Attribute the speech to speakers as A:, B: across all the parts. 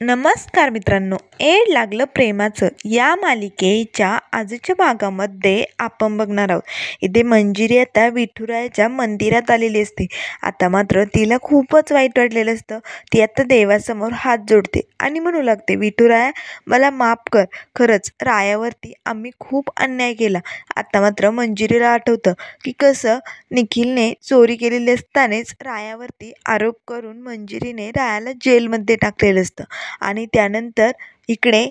A: नमस्कार मित्रांनो, एड लागलं प्रेमाचं या मालिकेच्या आजच्या भागामध्ये आपण बघणार आहोत. इथे मंजिरी आता विठुरायाच्या मंदिरात आलेली असते. आता मात्र तिला खूपच वाईट वाटलेलं असतं. ती आता देवासमोर हात जोडते आणि म्हणू लागते, विठुराया मला माफ कर. खरंच रायावरती आम्ही खूप अन्याय केला. आता मात्र मंजिरीला आठवतं की कसं निखिलने चोरी केलेली असतानाच रायावरती आरोप करून मंजिरीने रायाला जेलमध्ये टाकलेलं असतं. आणि त्यानंतर इकडे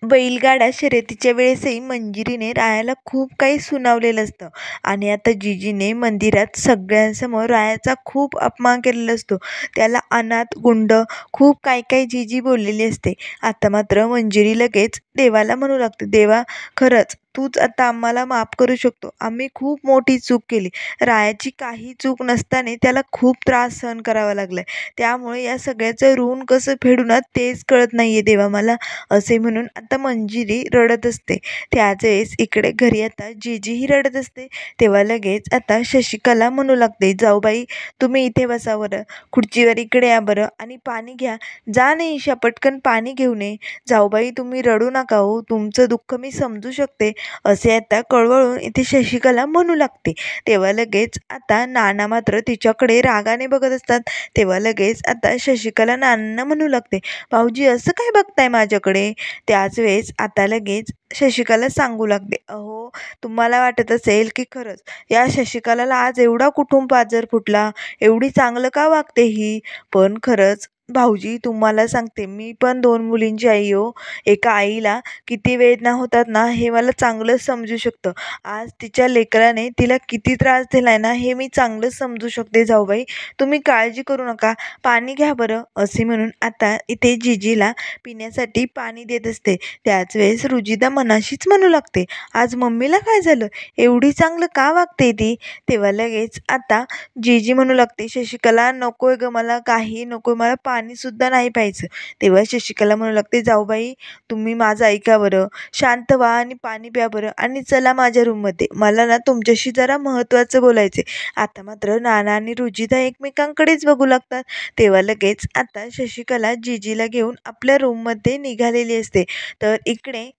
A: बैलगाडा शर्यतीच्या वेळेसही मंजिरीने रायाला खूप काही सुनावलेलं असतं. आणि आता जिजीने मंदिरात सगळ्यांसमोर रायाचा खूप अपमान केलेला असतो. त्याला अनाथ गुंड खूप काय काय जिजी बोललेली असते. आता मात्र मंजिरी लगेच देवाला म्हणू लागते, देवा खरंच तूच आता आम्हाला माफ करू शकतो. आम्ही खूप मोठी चूक केली. रायाची काही चूक नसताना त्याला खूप त्रास सहन करावा लागलाय. त्यामुळे या सगळ्याचं ऋण कसं फेडू ना तेच कळत नाहीये देवा मला, असे म्हणून आता मंजिरी रडत असते. त्याच वेळेस इकडे घरी आता जिजीही रडत असते. तेव्हा लगेच आता शशिकला म्हणू लागते, जाऊबाई तुम्ही इथे बसा बरं, खुर्चीवर इकडे या बरं आणि पाणी घ्या. जा नाही ईशा, पटकन पाणी घेऊन ये. जाऊबाई तुम्ही रडू नका हो, तुमचं दुःख मी समजू शकते, असे आता कळवळून इथे शशिकला म्हणू लागते. तेव्हा लगेच आता नाना मात्र तिच्याकडे रागाने बघत असतात. तेव्हा लगेच आता शशिकला नानांना म्हणू लागते, भाऊजी असं काय बघताय माझ्याकडे. त्याच वेळेस आता लगेच शशिकला सांगू लागते, अहो तुम्हाला वाटत असेल की खरंच या शशिकलाला आज एवढा कुठून पाझर फुटला, एवढी चांगलं का वागते ही. पण खरंच भाऊजी तुम्हाला सांगते, मी पण 2 मुलींची आई हो. एका आईला किती वेदना होतात ना हे मला चांगलं समजू शकतं. आज तिच्या लेकराने तिला किती त्रास दिलाय ना हे मी चांगलं समजू शकते. जाऊबाई तुम्ही काळजी करू नका, पाणी घ्या बरं, असे म्हणून आता इथे जिजीला पिण्यासाठी पाणी देत असते. त्याच वेळेस रुजिदा मनाशीच म्हणू लागते, आज मम्मीला काय झालं, एवढी चांगलं का वागते ती. तेव्हा लगेच आता जिजी म्हणू लागते, शशिकला नकोय ग मला, काही नकोय, मला पाणी सुद्धा नाही प्यायचं. तेव्हा शशिकला म्हणू लागते, जाऊबाई तुम्ही माझं ऐका बरं, शांत व्हा आणि पाणी प्या बरं आणि चला माझ्या रूममध्ये, मला ना तुमच्याशी जरा महत्त्वाचं बोलायचे. आता मात्र नाना आणि रुजिदा एकमेकांकडेच बघू लागतात. तेव्हा लगेच आता शशिकला जिजीला घेऊन आपल्या रूममध्ये निघालेली असते. तर इकडे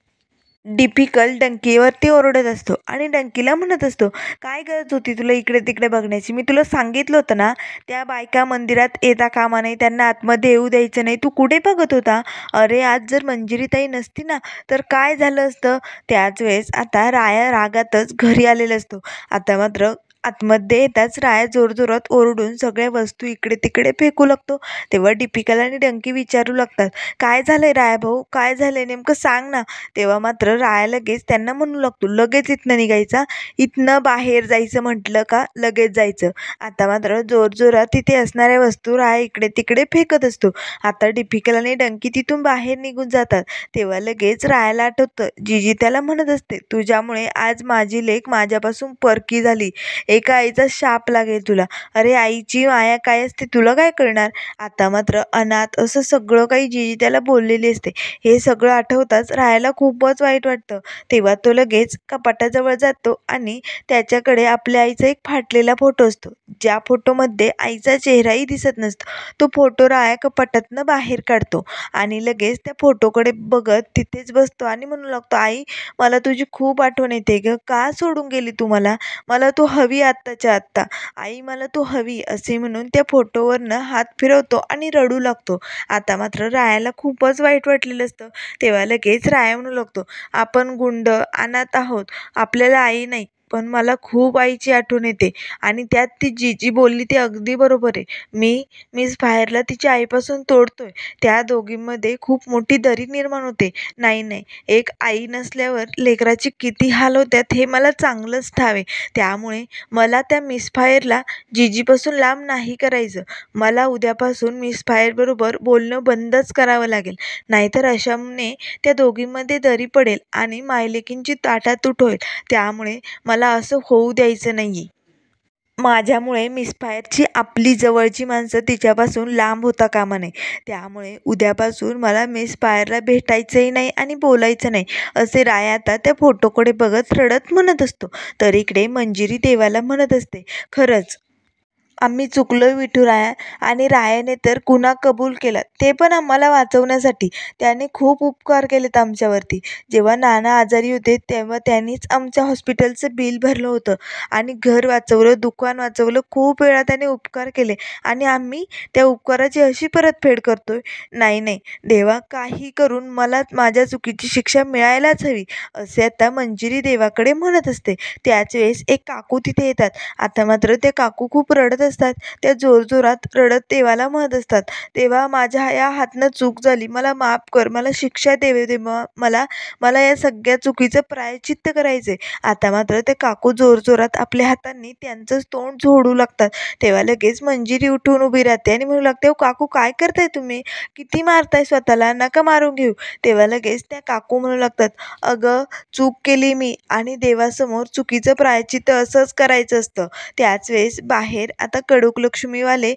A: डिफिकल्ट डंकीवरती ओरडत असतो आणि डंकीला म्हणत असतो, काय गरज होती तुला इकडे तिकडे बघण्याची, मी तुला सांगितलं होतं ना त्या बायका मंदिरात येता कामा नाही, त्यांना आतमध्ये येऊ द्यायचं नाही, तू कुठे बघत होता. अरे आज जर मंजिरीताई नसती ना तर काय झालं असतं. त्याच वेळेस आता राया रागातच घरी आलेला असतो. आता मात्र आतमध्ये येताच राया जोरजोरात ओरडून सगळ्या वस्तू इकडे तिकडे फेकू लागतो. तेव्हा दीपिकाला आणि डंकी विचारू लागतात, काय झालंय राया भाऊ, काय झालंय नेमकं सांग ना. तेव्हा मात्र राया लगेच त्यांना म्हणू लागतो, लगेच इथनं निघायचा, इथनं बाहेर जायचं म्हटलं का लगेच जायचं. आता मात्र जोरजोरात तिथे असणाऱ्या वस्तू राया इकडे तिकडे फेकत असतो. आता दीपिकाला आणि डंकी तिथून बाहेर निघून जातात. तेव्हा लगेच रायाला आठवतं, जिजी त्याला म्हणत असते, तुझ्यामुळे आज माझी लेक माझ्यापासून परकी झाली, एका आईचा शाप लागेल तुला. अरे आईची माया काय असते तुला काय कळणार. आता मात्र अनाथ असं सगळं काही जिजी त्याला बोललेली असते. हे सगळं आठवताच रायाला खूपच वाईट वाटतं. तेव्हा तो लगेच कपाटाजवळ जातो आणि त्याच्याकडे आपल्या आईचा एक फाटलेला फोटो असतो, ज्या फोटोमध्ये आईचा चेहराही दिसत नसतो. तो फोटो राया कपाटातनं बाहेर काढतो आणि लगेच त्या फोटोकडे बघत तिथेच बसतो आणि म्हणू लागतो, आई मला तुझी खूप आठवण येते ग, का सोडून गेली तू मला तू हवी आत्ताच्या आत्ता, आई मला तू हवी, असे म्हणून त्या फोटोवरनं हात फिरवतो आणि रडू लागतो. आता मात्र रायाला खूपच वाईट वाटलेलं असतं. तेव्हा लगेच राया म्हणू लागतो, आपण गुंड अनाथ आहोत, आपल्याला आई नाही, पण मला खूप आईची आठवण येते आणि त्यात ती जिजी बोलली ते अगदी बरोबर आहे. मिस फायरला तिच्या आईपासून तोडतोय, त्या दोघींमध्ये खूप मोठी दरी निर्माण होते. नाही, एक आई नसल्यावर लेकराचे किती हाल होतात हे मला चांगलंच ठाव आहे. त्यामुळे मला त्या मिसफायरला जिजीपासून लांब नाही करायचं. मला उद्यापासून मिसफायरबरोबर बोलणं बंदच करावं लागेल, नाहीतर अशाने त्या दोघींमध्ये दरी पडेल आणि मायलेकींची ताटातूट होईल. त्यामुळे मला असं होऊ द्यायचं नाही. माझ्यामुळे मिसफायरची आपली जवळची माणसं तिच्यापासून लांब होता कामा नये. त्यामुळे उद्यापासून मला मिसफायरला भेटायचंही नाही आणि बोलायचं नाही, असे राया आता त्या फोटोकडे बघत रडत म्हणत असतो. तर इकडे मंजिरी देवाला म्हणत असते, खरंच आम्ही चुकलोय विठुराया आणि रायाने तर गुन्हा कबूल केला, ते पण आम्हाला वाचवण्यासाठी. त्याने खूप उपकार केलेत आमच्यावरती. जेव्हा नाना आजारी होते तेव्हा त्यांनीच आमच्या हॉस्पिटलचं बिल भरलं होतं आणि घर वाचवलं, दुकान वाचवलं. खूप वेळा त्याने उपकार केले आणि आम्ही त्या उपकाराची अशी परतफेड करतोय. नाही नाही देवा, काही करून मला माझ्या चुकीची शिक्षा मिळायलाच हवी, असे आता मंजिरी देवाकडे म्हणत असते. त्याच वेळेस एक काकू तिथे येतात. आता मात्र ते काकू खूप रडत असतात. त्या जोरजोरात रडत देवाला म्हणत असतात, देवा माझ्या या हातनं चूक झाली, मला माफ कर, मला शिक्षा देवे देवा, मला मला या सगळ्या चुकीचं प्रायश्चित्त करायचंय. आता मात्र ते काकू जोरजोरात आपल्या हातांनी त्यांचंच तोंड झोडू लागतात. तेव्हा लगेच मंजिरी उठून उभी राहते आणि म्हणू लागते, काकू काय करताय तुम्ही? किती मारताय स्वतःला? नका मारून घेऊ. तेव्हा लगेच त्या काकू म्हणू लागतात, अगं चूक केली मी आणि देवासमोर चुकीचं प्रायश्चित्त असंच करायचं असतं. त्याच वेळेस बाहेर आता कडूक लक्ष्मीवाले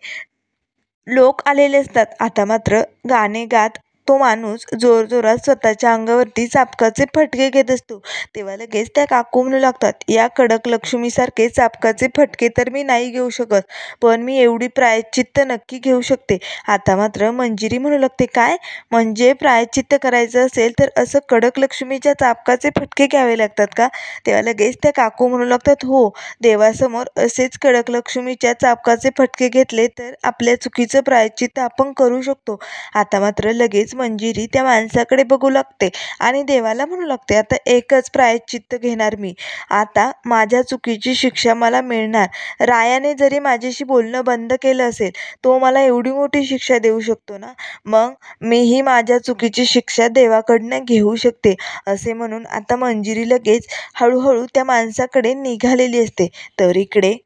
A: लोक आलेले असतात. आता मात्र गाणे गात तो माणूस जोरजोरात स्वतःच्या अंगावरती चाबकाचे फटके घेत असतो. तेव्हा लगेच त्या काकू म्हणू लागतात, या कडक लक्ष्मीसारखे चाबकाचे फटके तर मी नाही घेऊ शकत, पण मी एवढी प्रायश्चित्त नक्की घेऊ शकते. आता मात्र मंजिरी म्हणू लागते, काय म्हणजे प्रायश्चित्त करायचं असेल तर असं कडक लक्ष्मीच्या चाबकाचे फटके घ्यावे लागतात का? तेव्हा लगेच त्या काकू म्हणू लागतात, हो, देवासमोर असेच कडक लक्ष्मीच्या चाबकाचे फटके घेतले तर आपल्या चुकीचं प्रायश्चित्त आपण करू शकतो. आता मात्र लगेच मंजिरी त्या माणसाकडे बघू लागते आणि देवाला म्हणू लागते, आता एकच प्रायश्चित्त घेणार मी. आता माझ्या चुकीची शिक्षा मला मिळणार. रायाने जरी माझ्याशी बोलणं बंद केलं असेल, तो मला एवढी मोठी शिक्षा देऊ शकतो ना, मग मीही माझ्या चुकीची शिक्षा देवाकडनं घेऊ शकते. असे म्हणून आता मंजिरी लगेच हळूहळू त्या माणसाकडे निघालेली असते. तर इकडे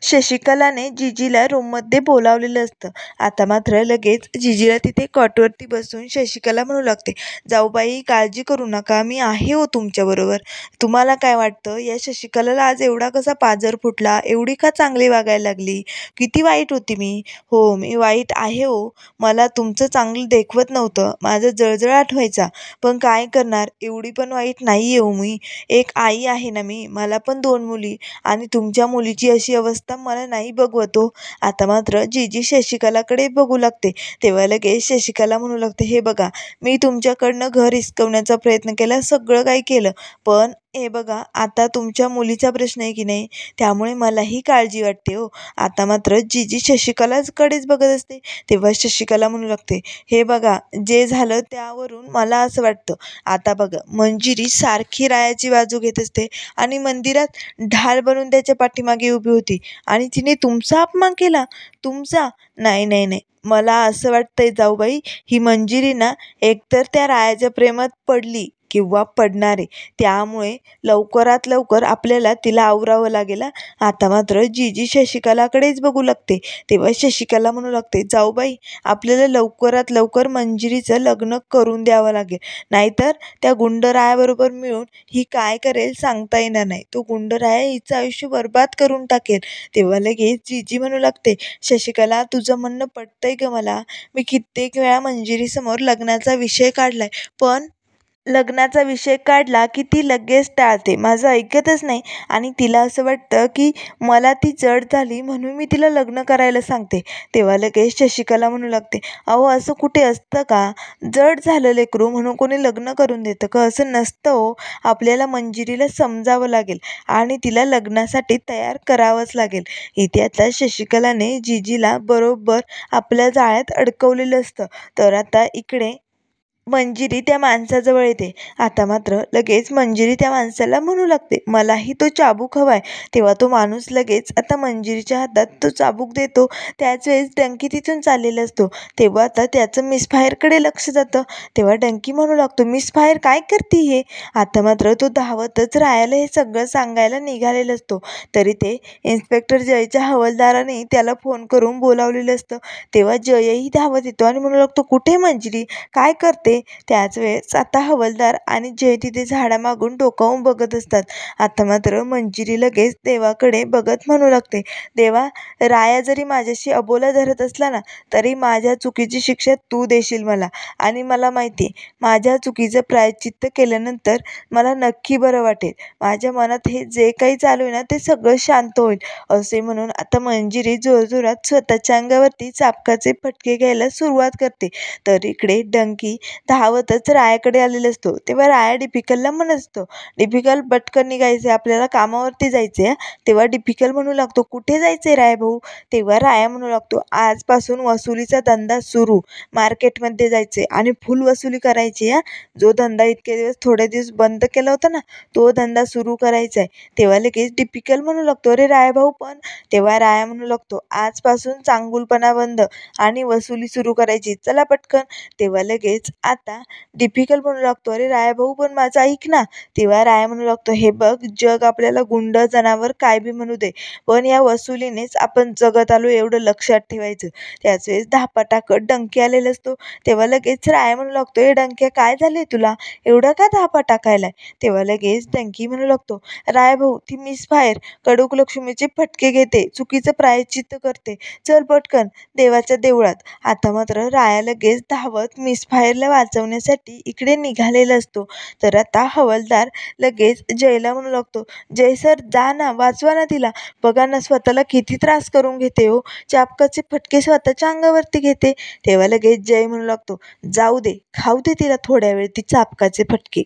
A: शशिकलाने जिजीला रूममध्ये बोलावलेलं असतं. आता मात्र लगेच जिजीला तिथे कॉटवरती बसून शशिकला म्हणू लागते, जाऊबाई काळजी करू नका, मी आहे हो तुमच्याबरोबर. तुम्हाला काय वाटतं या शशिकलाला आज एवढा कसा पाजर फुटला, एवढी का चांगली वागायला लागली? किती वाईट होती मी. हो मी वाईट आहे हो, मला तुमचं चांगलं देखवत नव्हतं, माझं जळजळाट व्हायचा, पण काय करणार, एवढी पण वाईट नाही आहे हो मी. एक आई आहे ना मी, मला पण 2 मुली आणि तुमच्या मुलीची अशी अवस्था मला नाही बघवत हो. आता मात्र जिजी शशिकलाकडे बघू लागते. तेव्हा लगेच शशिकला म्हणू लागते, हे बघा, मी तुमच्याकडनं घर हिसकवण्याचा प्रयत्न केला, सगळं काही केलं, पण हे बघा आता तुमच्या मुलीचा प्रश्न आहे की नाही, त्यामुळे मलाही काळजी वाटते हो. आता मात्र जिजी शशिकलाकडेच बघत असते. तेव्हा शशिकला म्हणू लागते, हे बघा, जे झालं त्यावरून मला असं वाटतं, आता बघा मंजिरी सारखी रायाची बाजू घेत असते आणि मंदिरात ढाल बनून त्याच्या पाठीमागे उभी होती आणि तिने तुमचा अपमान केला. तुमचा? नाही नाही नाही, मला असं वाटतंय जाऊबाई, ही मंजिरी ना एकतर त्या रायाच्या प्रेमात पडली किंवा पडणार आहे, त्यामुळे लवकरात लवकर आपल्याला तिला आवरावं लागेल. आता मात्र जिजी शशिकलाकडेच बघू लागते. तेव्हा शशिकला म्हणू लागते, जाऊबाई, आपल्याला लवकरात लवकर मंजिरीचं लग्न करून द्यावं लागेल, नाहीतर त्या गुंडरायाबरोबर मिळून ही काय करेल सांगता येणार नाही. तो गुंडराया हिचं आयुष्य बर्बाद करून टाकेल. तेव्हा लगेच जिजी म्हणू लागते, शशिकला तुझं म्हणणं पटतंय ग मला. मी कित्येक वेळा मंजिरीसमोर लग्नाचा विषय काढलाय, पण लग्नाचा विषय काढला की ती लगेच टाळते, माझं ऐकतच नाही आणि तिला असं वाटतं की मला ती जड झाली म्हणून मी तिला लग्न करायला सांगते. तेव्हा लगेच शशिकला म्हणू लागते, अहो असं कुठे असतं का? जड झालं लेकरू म्हणून कोणी लग्न करून देतं का? असं नसतं हो. आपल्याला मंजिरीला समजावं लागेल आणि तिला लग्नासाठी तयार करावंच लागेल. इथे आता शशिकलाने जिजीला बरोबर आपल्या जाळ्यात अडकवलेलं असतं. तर आता इकडे मंजिरी त्या माणसाजवळ येते. आता मात्र लगेच मंजिरी त्या माणसाला म्हणू लागते, मलाही तो चाबूक हवाय. तेव्हा तो माणूस लगेच आता मंजिरीच्या हातात तो चाबूक देतो. त्याच वेळेस डंकी तिथून चाललेला असतो. तेव्हा आता त्याचं मिसफायरकडे लक्ष जातं. तेव्हा डंकी म्हणू लागतो, मिसफायर काय करते हे? आता मात्र तो धावतच रायाला हे सगळं सांगायला निघालेला असतो. तरी ते इन्स्पेक्टर जयच्या हवालदाराने त्याला फोन करून बोलावलेलं असतं. तेव्हा जयही धावत येतो आणि म्हणू लागतो, कुठे मंजिरी, काय करते? असते. त्याच वेळेस आता हवालदार आणि जय तिथे झाडामागून डोकावून बघत असतात. आता मात्र मंजिरी लगेच देवाकडे बघत म्हणू लागते, देवा, राया जरी माझ्याशी अबोला धरत असला ना, तरी माझ्या चुकीची शिक्षा तू देशील मला. आणि मला माहिती आहे, माझ्या चुकीचं प्रायश्चित्त केल्यानंतर मला नक्की बरं वाटेल. माझ्या मनात हे जे काही चालू आहे ना, ते सगळं शांत होईल. असे म्हणून आता मंजिरी जोरजोरात स्वतःच्या अंगावरती चाबकाचे फटके घ्यायला सुरुवात करते. तर इकडे डंकी धावतच रायाकडे आलेला असतो. तेव्हा राया डिफिकलला म्हणत असतो, डिफिकल पटकन निघायचे, आपल्याला कामावरती जायचे. तेव्हा डिफिकल म्हणू लागतो, कुठे जायचे राय भाऊ? तेव्हा राया म्हणू लागतो, आजपासून वसुलीचा धंदा सुरू, मार्केटमध्ये जायचे आणि फुल वसुली करायची. जो धंदा इतके दिवस थोडे दिवस बंद केला होता ना, तो धंदा सुरू करायचा आहे. तेव्हा लगेच डिफिकल म्हणू लागतो, अरे राय भाऊ पण. तेव्हा राया म्हणू लागतो, आजपासून चांगुलपणा बंद आणि वसुली सुरू करायची, चला पटकन. तेव्हा लगेच आता डिफिकल म्हणू लागतो, अरे राया भाऊ पण माझं ऐक ना. तेव्हा राया म्हणू लागतो, हे बघ, जग आपल्याला गुंड जनावर काय बी म्हणू दे, पण या वसुलीनेच आपण जगत आलो एवढं लक्षात ठेवायचं. त्याच वेळेस धापा टाकत डंकी आलेला असतो. तेव्हा लगेच राया म्हणू लागतो, हे डंक्या, काय झालंय तुला, एवढा का धापा टाकायलाय? तेव्हा लगेच डंकी म्हणू लागतो, राय भाऊ, ती मिसफायर कडूक लक्ष्मीचे फटके घेते, चुकीचं प्रायश्चित्त करते, चल पटकन देवाच्या देवळात. आता मात्र राया लगेच धावत मिसफायरला वाचवण्यासाठी इकडे निघालेला असतो. तर आता हवालदार लगेच जयला म्हणू लागतो, जय सर, जा ना, वाचवा ना तिला. बघा ना, स्वतःला किती त्रास करून घेते हो, चाबकाचे फटके स्वतःच्या अंगावरती घेते. तेव्हा लगेच जय म्हणू लागतो, जाऊ दे, खाऊ दे तिला थोड्या वेळ ती चाबकाचे फटके.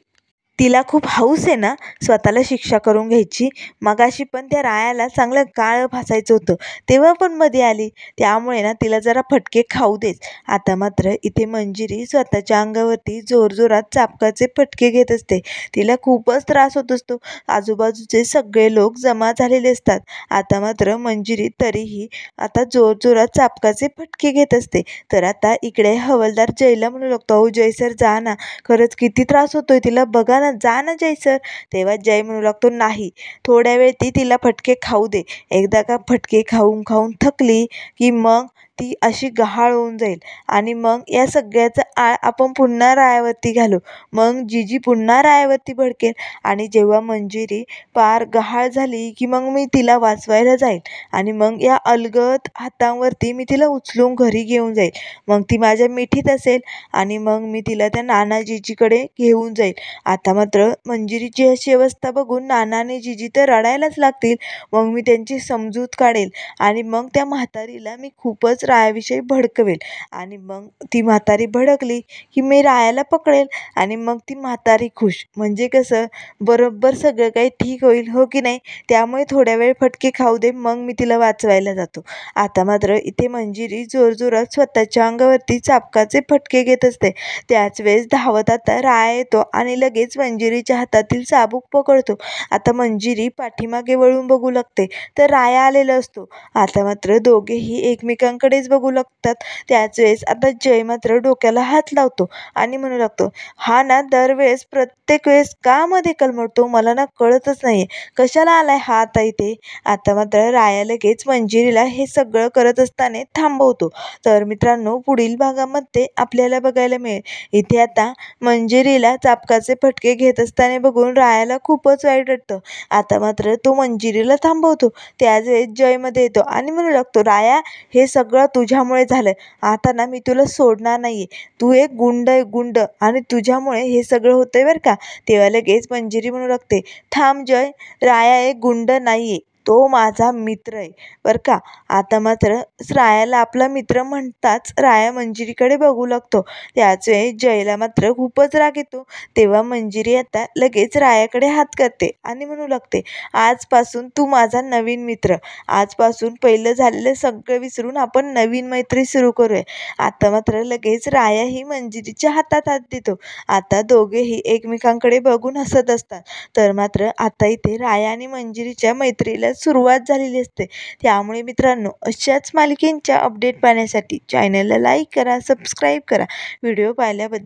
A: तिला खूप हौस आहे ना स्वतःला शिक्षा करून घ्यायची. मगाशी पण त्या रायाला चांगलं काळं फासायचं होतं, तेव्हा पण मध्ये आली, त्यामुळे ना तिला जरा फटके खाऊ देच. आता मात्र इथे मंजिरी स्वतःच्या अंगावरती जोरजोरात चाबकाचे फटके घेत असते. तिला खूपच त्रास होत असतो. आजूबाजूचे सगळे लोक जमा झालेले असतात. आता मात्र मंजिरी तरीही आता जोरजोरात चाबकाचे फटके घेत असते. तर आता इकडे हवालदार जयला म्हणू लागतो, अहो जय सर, जा ना, खरंच किती त्रास होतोय तिला, बघा ना, जा ना जय सर. तेव्हा जय म्हणू लागतो, नाही, थोड्या वेळ तिला फटके खाऊ दे. एकदा का फटके खाऊन खाऊन थकली की मग ती अशी गहाळ होऊन जाईल आणि मग या सगळ्याचा आळ आपण पुन्हा रायावरती घालू. मग जीजी पुन्हा रायावरती भडकेल आणि जेव्हा मंजिरी पार गहाळ झाली की मग मी तिला वाचवायला जाईल आणि मग या अलगद हातांवरती मी तिला उचलून घरी घेऊन जाईल. मग ती माझ्या मिठीत असेल आणि मग मी तिला त्या नाना जीजीकडे घेऊन जाईल. आता मात्र मंजिरीची अशी अवस्था बघून नाना आणि जीजी तर रडायलाच लागतील. मग मी त्यांची समजूत काढेल आणि मग त्या म्हातारीला मी खूपच रायाविषयी भडकवेल आणि मग ती म्हातारी भडकली की मी रायाला पकडेल आणि मग ती म्हातारी खुश. म्हणजे कसं, बरोबर सगळं काही ठीक होईल, हो की नाही? त्यामुळे थोड्या वेळ फटके खाऊ दे, मग मी तिला वाचवायला जातो. आता मात्र इथे मंजिरी जोरजोरात स्वतःच्या अंगावरती चाबकाचे फटके घेत असते. त्याच वेळेस धावत आता राया येतो आणि लगेच मंजिरीच्या हातातील चाबूक पकडतो. आता मंजिरी पाठीमागे वळून बघू लागते तर राया आलेला असतो. आता मात्र दोघेही एकमेकांकडेच बघू लागतात. त्याच वेळेस आता जय मात्र डोक्याला हात लावतो आणि म्हणू लागतो, हा ना दरवेळेस प्रत्येक वेळेस का मध्ये कलमडतो, मला ना कळतच नाहीये, कशाला आलाय हा आता इथे. आता मात्र राया लगेच मंजिरीला हे सगळं करत असताना थांबवतो. तर मित्रांनो, पुढील भागामध्ये आपल्याला बघायला मिळेल इथे आता मंजिरीला चाबकाचे फटके घेत असताना बघून रायाला खूपच वाईट वाटतं. आता मात्र तो मंजिरीला थांबवतो. त्याच वेळेस जयमध्ये येतो आणि म्हणू लागतो, राया, हे सगळं तुझ्यामुळे झालं, आता ना मी तुला सोडणार नाहीये, तू एक गुंड आहे, गुंड, आणि तुझ्यामुळे हे सगळं होतंय बरं का. तेव्हा लगेच मंजिरी म्हणू लागते, थांब जय, राया एक गुंड नाहीये, तो माझा मित्र आहे बरं का. आता मात्र रायाला आपला मित्र म्हणताच राया मंजिरीकडे बघू लागतो. त्याच वेळी जयला मात्र खूपच राग येतो. तेव्हा मंजिरी आता लगेच रायाकडे हात करते आणि म्हणू लागते, आजपासून तू माझा नवीन मित्र, आजपासून पहिलं झालेलं सगळं विसरून आपण नवीन मैत्री सुरू करूया. आता मात्र लगेच राया ही मंजिरीच्या हातात हात देतो. आता दोघेही एकमेकांकडे बघून हसत असतात. तर मात्र आता इथे राया आणि मंजिरीच्या मैत्रीला सुरुवात झालेली असते. त्यामुळे मित्रांनो, अशाच मालिकेंच्या अपडेट पाहण्यासाठी चॅनलला लाईक करा, सबस्क्राईब करा. व्हिडिओ पाहिल्याबद्दल